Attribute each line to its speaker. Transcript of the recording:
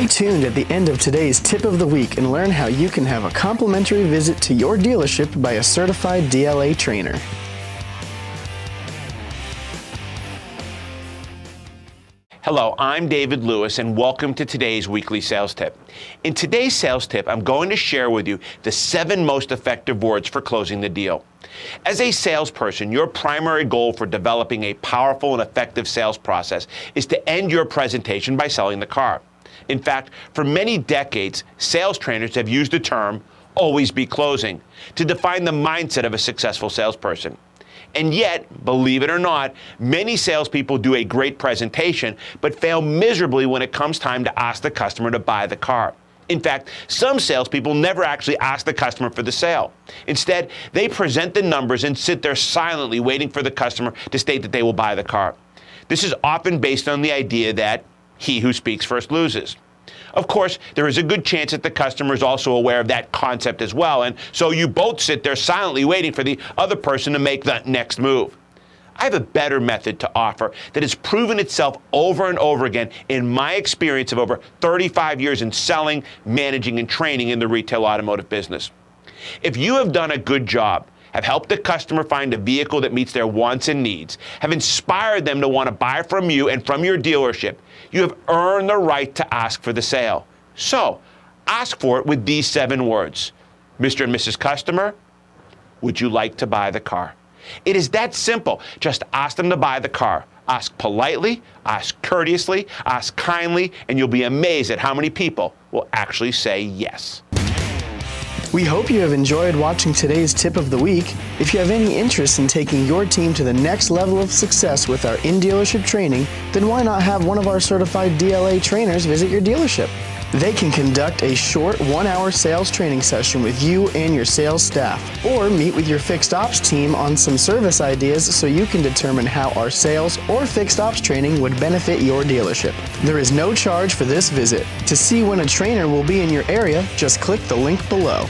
Speaker 1: Stay tuned at the end of today's tip of the week and learn how you can have a complimentary visit to your dealership by a certified DLA trainer.
Speaker 2: Hello, I'm David Lewis, and welcome to today's weekly sales tip. In today's sales tip, I'm going to share with you the 7 most effective words for closing the deal. As a salesperson, your primary goal for developing a powerful and effective sales process is to end your presentation by selling the car. In fact, for many decades, sales trainers have used the term, always be closing, to define the mindset of a successful salesperson. And yet, believe it or not, many salespeople do a great presentation, but fail miserably when it comes time to ask the customer to buy the car. In fact, some salespeople never actually ask the customer for the sale. Instead, they present the numbers and sit there silently waiting for the customer to state that they will buy the car. This is often based on the idea that he who speaks first loses. Of course, there is a good chance that the customer is also aware of that concept as well, and so you both sit there silently waiting for the other person to make the next move. I have a better method to offer that has proven itself over and over again in my experience of over 35 years in selling, managing, and training in the retail automotive business. If you have done a good job, have helped the customer find a vehicle that meets their wants and needs, have inspired them to want to buy from you and from your dealership, you have earned the right to ask for the sale. So, ask for it with these 7 words. Mr. and Mrs. Customer, would you like to buy the car? It is that simple. Just ask them to buy the car. Ask politely, ask courteously, ask kindly, and you'll be amazed at how many people will actually say yes.
Speaker 1: We hope you have enjoyed watching today's tip of the week. If you have any interest in taking your team to the next level of success with our in-dealership training, then why not have one of our certified DLA trainers visit your dealership? They can conduct a short 1-hour sales training session with you and your sales staff, or meet with your fixed ops team on some service ideas so you can determine how our sales or fixed ops training would benefit your dealership. There is no charge for this visit. To see when a trainer will be in your area, just click the link below.